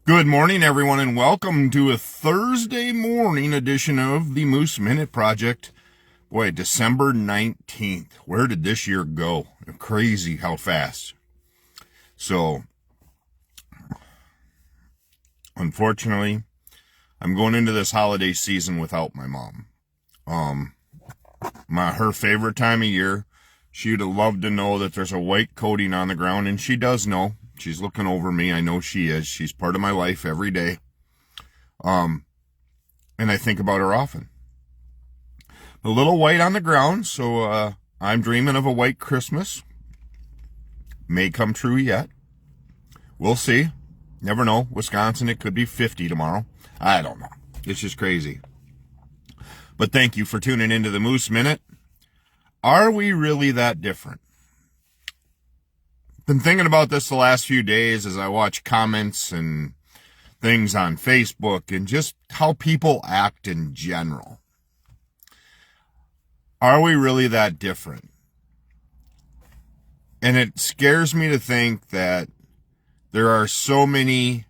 Good morning, everyone, and welcome to a Thursday morning edition of the Moose Minute Project. Boy, December 19th. Where did this year go? Crazy how fast. So, unfortunately, I'm going into this holiday season without my mom. Her favorite time of year. She would have loved to know that there's a white coating on the ground, and she does know. She's looking over me. I know she is. She's part of my life every day. And I think about her often. A little white on the ground, so I'm dreaming of a white Christmas. May come true yet. We'll see. Never know. Wisconsin, it could be 50 tomorrow. I don't know. It's just crazy. But thank you for tuning into the Moose Minute. Are we really that different? Been thinking about this the last few days as I watch comments and things on Facebook and just how people act in general. Are we really that different? And it scares me to think that there are so many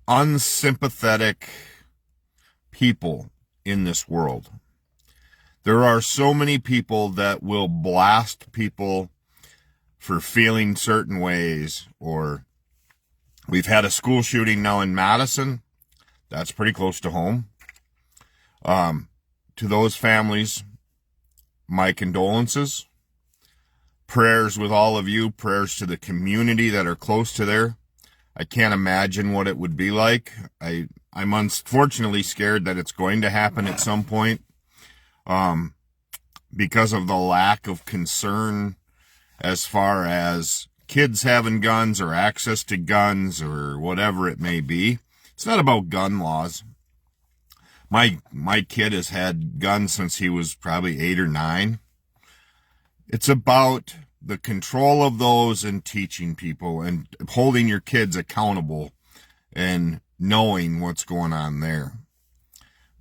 unsympathetic people in this world. There are so many people that will blast people for feeling certain ways, or we've had a school shooting now in Madison. That's pretty close to home. To those families, my condolences. Prayers with all of you. Prayers to the community that are close to there. I can't imagine what it would be like. I'm unfortunately scared that it's going to happen at some point. Because of the lack of concern as far as kids having guns or access to guns or whatever it may be. It's not about gun laws. My kid has had guns since he was probably 8 or 9. It's about the control of those and teaching people and holding your kids accountable and knowing what's going on there.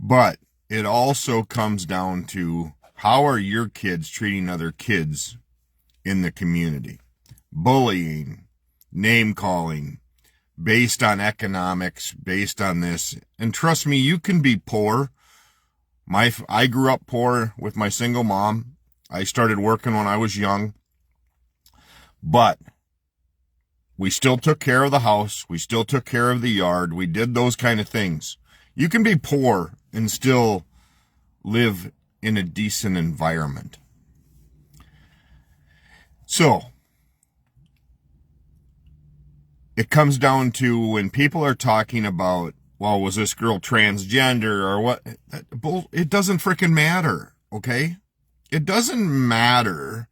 But it also comes down to, how are your kids treating other kids in the community? Bullying, name calling, based on economics, based on this. And trust me, you can be poor. I grew up poor with my single mom. I started working when I was young. But we still took care of the house. We still took care of the yard. We did those kind of things. You can be poor and still live in a decent environment. So, it comes down to when people are talking about, well, was this girl transgender or what? It doesn't freaking matter, okay? It doesn't matter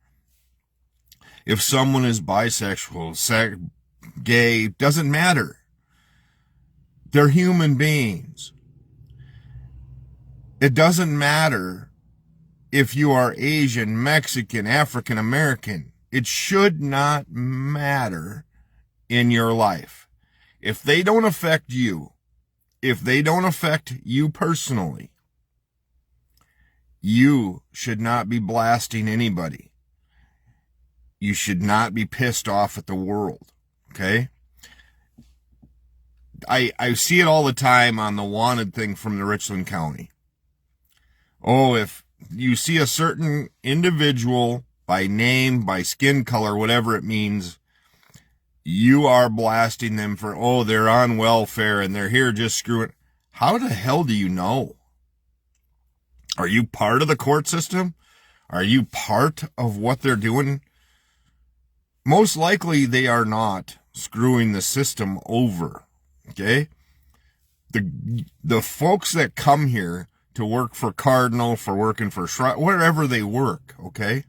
if someone is bisexual, gay, doesn't matter. They're human beings. It doesn't matter if you are Asian, Mexican, African American. It should not matter in your life. If they don't affect you, if they don't affect you personally, you should not be blasting anybody. You should not be pissed off at the world, okay? I see it all the time on the wanted thing from the Richland County. Oh, if you see a certain individual by name, by skin color, whatever it means, you are blasting them for, oh, they're on welfare and they're here just screwing. How the hell do you know? Are you part of the court system? Are you part of what they're doing? Most likely they are not screwing the system over, okay? The folks that come here to work for Cardinal, for working for wherever they work, okay?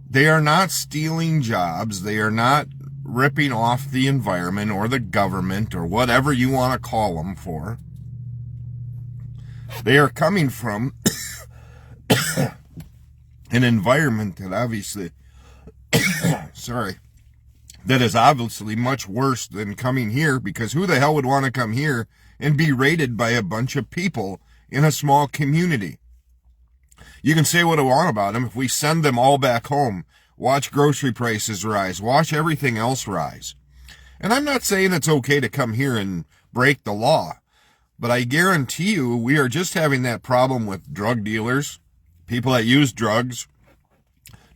They are not stealing jobs. They are not ripping off the environment or the government or whatever you want to call them for. They are coming from an environment that obviously, that is obviously much worse than coming here, because who the hell would want to come here and be raided by a bunch of people in a small community? You can say what I want about them. If we send them all back home, watch grocery prices rise, watch everything else rise. And I'm not saying it's okay to come here and break the law, but I guarantee you we are just having that problem with drug dealers, people that use drugs,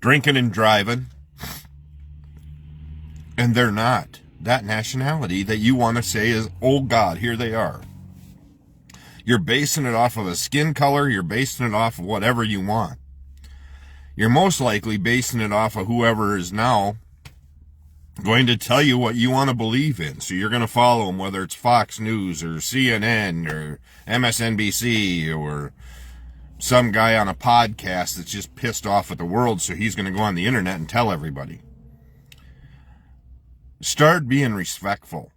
drinking and driving, and they're not that nationality that you want to say is, oh God, here they are. You're basing it off of a skin color. You're basing it off of whatever you want. You're most likely basing it off of whoever is now going to tell you what you want to believe in. So you're going to follow them, whether it's Fox News or CNN or MSNBC or some guy on a podcast that's just pissed off at the world, so he's going to go on the internet and tell everybody. Start being respectful.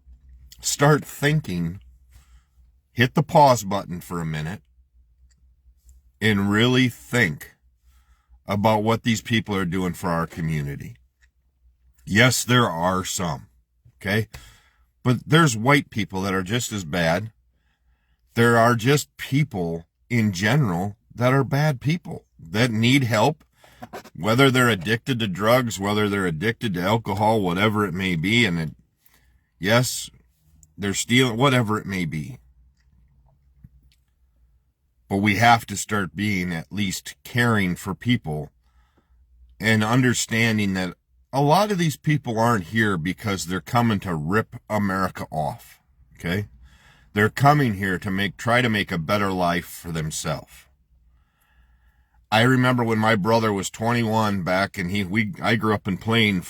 Start thinking. Hit the pause button for a minute and really think about what these people are doing for our community. Yes, there are some, okay? But there's white people that are just as bad. There are just people in general that are bad people that need help, whether they're addicted to drugs, whether they're addicted to alcohol, whatever it may be. And yes, they're stealing, whatever it may be. But we have to start being at least caring for people and understanding that a lot of these people aren't here because they're coming to rip America off, okay? They're coming here to try to make a better life for themselves. I remember when my brother was 21 back, and I grew up in Plain.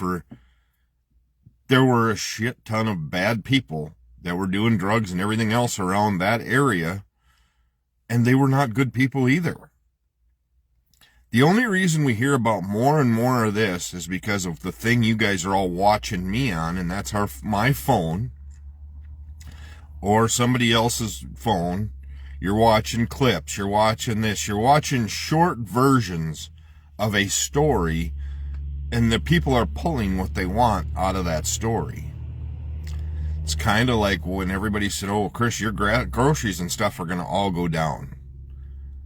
There were a shit ton of bad people that were doing drugs and everything else around that area, and they were not good people either. The only reason we hear about more and more of this is because of the thing you guys are all watching me on, and that's my phone or somebody else's phone. You're watching clips, you're watching this, you're watching short versions of a story, and the people are pulling what they want out of that story. It's kind of like when everybody said, oh, Chris, your groceries and stuff are going to all go down.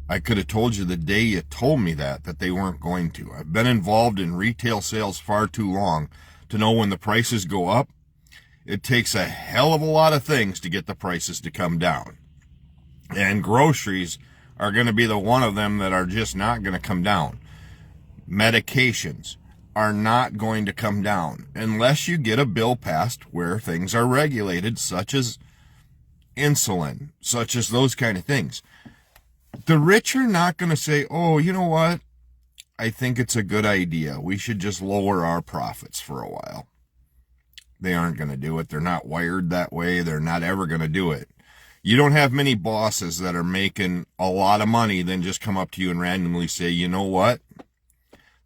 I could have told you the day you told me that they weren't going to. I've been involved in retail sales far too long to know when the prices go up, it takes a hell of a lot of things to get the prices to come down. And groceries are going to be the one of them that are just not going to come down. Medications are not going to come down unless you get a bill passed where things are regulated, such as insulin, such as those kind of things. The rich are not going to say, oh, you know what? I think it's a good idea. We should just lower our profits for a while. They aren't going to do it. They're not wired that way. They're not ever going to do it. You don't have many bosses that are making a lot of money then just come up to you and randomly say, you know what?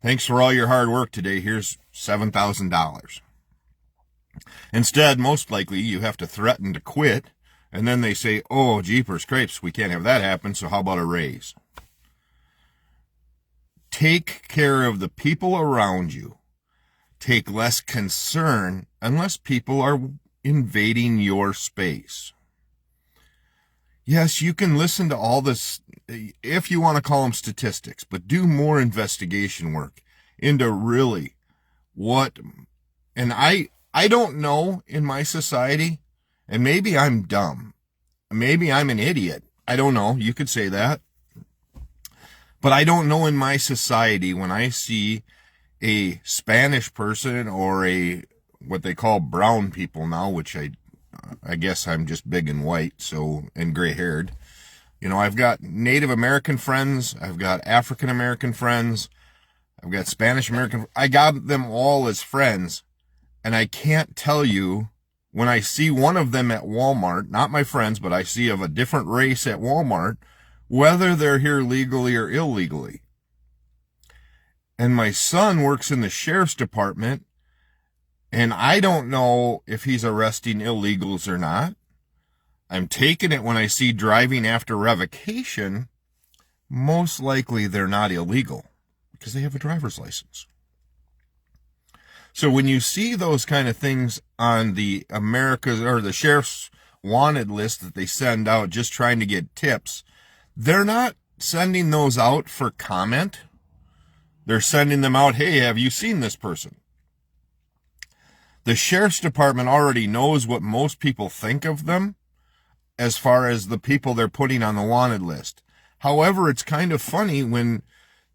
Thanks for all your hard work today. Here's $7,000. Instead, most likely, you have to threaten to quit. And then they say, oh, jeepers crepes, we can't have that happen, so how about a raise? Take care of the people around you. Take less concern unless people are invading your space. Yes, you can listen to all this, if you want to call them statistics, but do more investigation work into really what, and I don't know in my society, and maybe I'm dumb. Maybe I'm an idiot. I don't know. You could say that. But I don't know in my society when I see a Spanish person or what they call brown people now, which I guess I'm just big and white, and gray haired. You know, I've got Native American friends. I've got African American friends. I've got Spanish American. I got them all as friends. And I can't tell you, when I see one of them at Walmart, not my friends, but I see of a different race at Walmart, whether they're here legally or illegally. And my son works in the sheriff's department, and I don't know if he's arresting illegals or not. I'm taking it when I see driving after revocation, most likely they're not illegal because they have a driver's license. So when you see those kind of things on the the sheriff's wanted list that they send out just trying to get tips, they're not sending those out for comment. They're sending them out, hey, have you seen this person? The sheriff's department already knows what most people think of them as far as the people they're putting on the wanted list. However, it's kind of funny when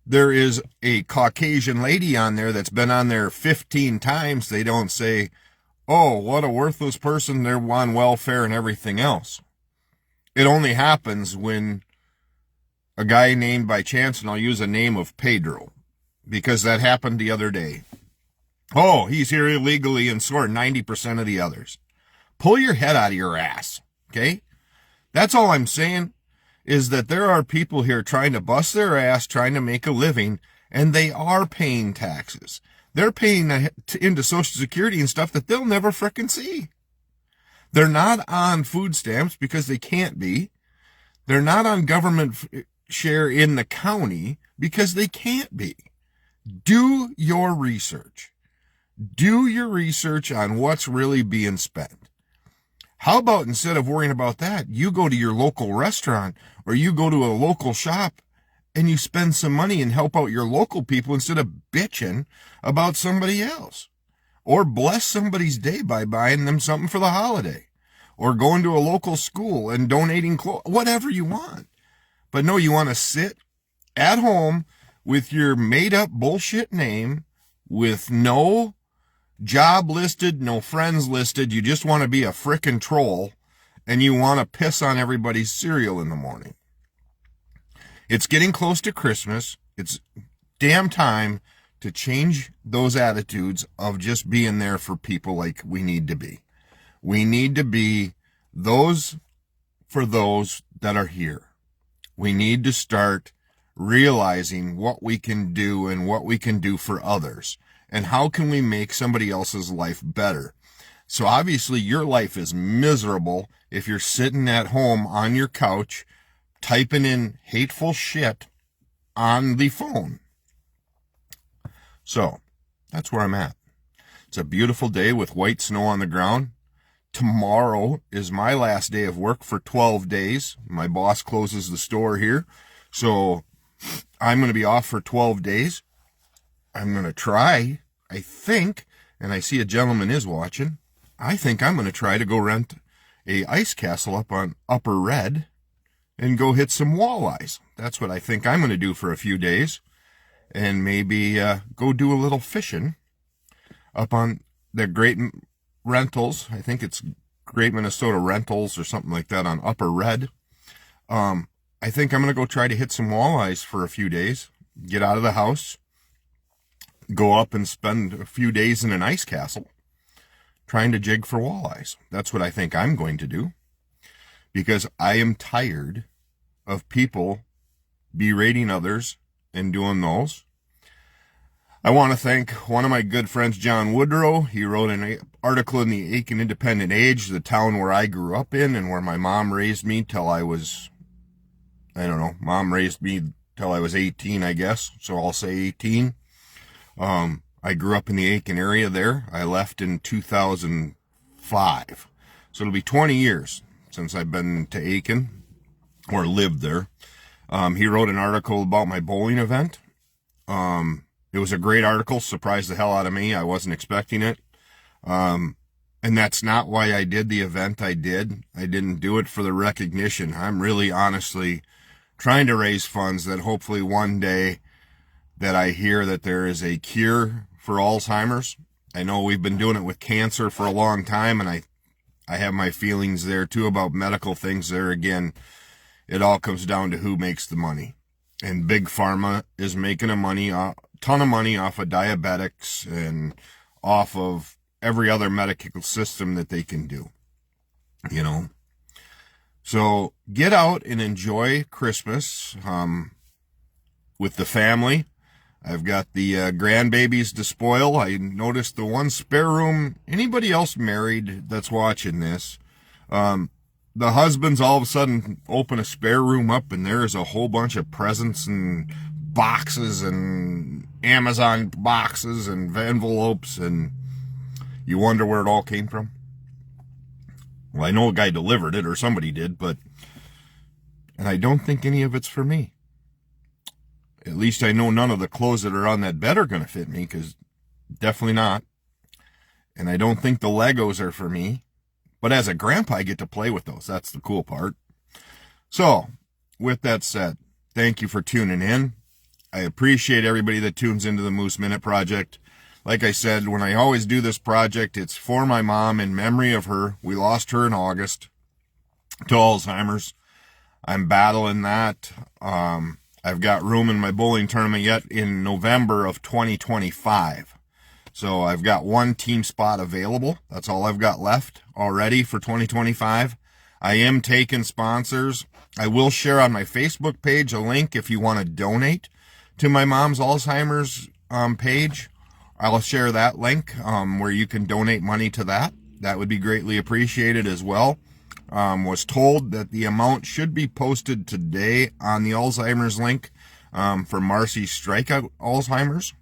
there is a Caucasian lady on there that's been on there 15 times, they don't say, oh, what a worthless person, they're on welfare and everything else. It only happens when a guy named by chance, and I'll use a name of Pedro, because that happened the other day. Oh, he's here illegally, and so are 90% of the others. Pull your head out of your ass, okay? That's all I'm saying, is that there are people here trying to bust their ass, trying to make a living, and they are paying taxes. They're paying into Social Security and stuff that they'll never frickin' see. They're not on food stamps because they can't be. They're not on government share in the county because they can't be. Do your research. Do your research on what's really being spent. How about instead of worrying about that, you go to your local restaurant or you go to a local shop and you spend some money and help out your local people instead of bitching about somebody else? Or bless somebody's day by buying them something for the holiday. Or going to a local school and donating clothes, whatever you want. But no, you want to sit at home with your made up bullshit name with no job listed, no friends listed. You just want to be a frickin' troll and you want to piss on everybody's cereal in the morning. It's getting close to Christmas. It's damn time to change those attitudes of just being there for people like we need to be. We need to be those for those that are here. We need to start realizing what we can do and what we can do for others. And how can we make somebody else's life better? So obviously your life is miserable if you're sitting at home on your couch typing in hateful shit on the phone. So that's where I'm at. It's a beautiful day with white snow on the ground. Tomorrow is my last day of work for 12 days. My boss closes the store here. So I'm going to be off for 12 days. I'm going to try, I think, and I see a gentleman is watching, I think I'm going to try to go rent a ice castle up on Upper Red and go hit some walleyes. That's what I think I'm going to do for a few days. And maybe go do a little fishing up on the Great Rentals. I think it's Great Minnesota Rentals or something like that on Upper Red. I think I'm going to go try to hit some walleyes for a few days. Get out of the house. Go up and spend a few days in an ice castle trying to jig for walleyes. That's what I think I'm going to do. Because I am tired of people berating others and doing those. I want to thank one of my good friends, John Woodrow. He wrote an article in the Aiken Independent Age, the town where I grew up in and where my mom raised me till I was, mom raised me till I was 18, I guess. So I'll say 18. I grew up in the Aiken area there. I left in 2005. So it'll be 20 years since I've been to Aiken or lived there. He wrote an article about my bowling event. It was a great article, surprised the hell out of me. I wasn't expecting it. And that's not why I did the event I did. I didn't do it for the recognition. I'm really honestly trying to raise funds that hopefully one day that I hear that there is a cure for Alzheimer's. I know we've been doing it with cancer for a long time, and I have my feelings there too about medical things there. Again, it all comes down to who makes the money. And Big Pharma is making a ton of money off of diabetics and off of every other medical system that they can do, So get out and enjoy Christmas with the family. I've got the grandbabies to spoil. I noticed the one spare room. Anybody else married that's watching this, the husbands all of a sudden open a spare room up and there is a whole bunch of presents and boxes and Amazon boxes and envelopes, and you wonder where it all came from. Well, I know a guy delivered it or somebody did, and I don't think any of it's for me. At least I know none of the clothes that are on that bed are going to fit me, because definitely not. And I don't think the Legos are for me. But as a grandpa, I get to play with those. That's the cool part. So, with that said, thank you for tuning in. I appreciate everybody that tunes into the Moose Minute Project. Like I said, when I always do this project, it's for my mom in memory of her. We lost her in August to Alzheimer's. I'm battling that. I've got room in my bowling tournament yet in November of 2025. So I've got one team spot available. That's all I've got left already for 2025. I am taking sponsors. I will share on my Facebook page a link if you want to donate to my mom's Alzheimer's page. I'll share that link where you can donate money to that. That would be greatly appreciated as well. Was told that the amount should be posted today on the Alzheimer's link for Marcy's Strikeout Alzheimer's.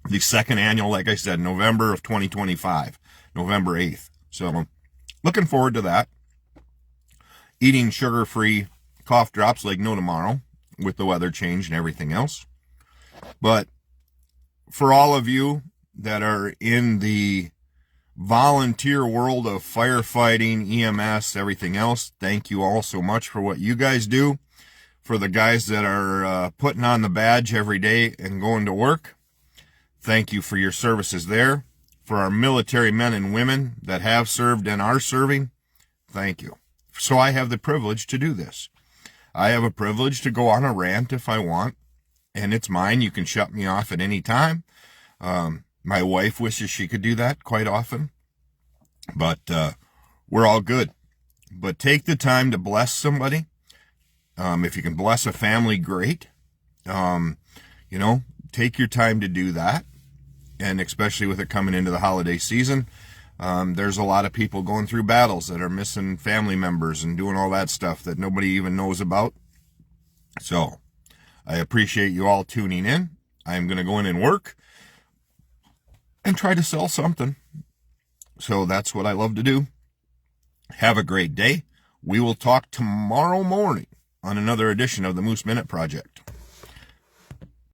The second annual, like I said, November of 2025, November 8th. So looking forward to that. Eating sugar-free cough drops like no tomorrow with the weather change and everything else. But for all of you that are in the volunteer world of firefighting, EMS, everything else, thank you all so much for what you guys do. For the guys that are putting on the badge every day and going to work, thank you for your services there. For our military men and women that have served and are serving, thank you. So I have the privilege to do this. I have a privilege to go on a rant if I want, and it's mine. You can shut me off at any time. My wife wishes she could do that quite often, but we're all good. But take the time to bless somebody. If you can bless a family, great. Take your time to do that. And especially with it coming into the holiday season, there's a lot of people going through battles that are missing family members and doing all that stuff that nobody even knows about. So I appreciate you all tuning in. I'm going to go in and work and try to sell something. So that's what I love to do. Have a great day. We will talk tomorrow morning on another edition of the Moose Minute Project.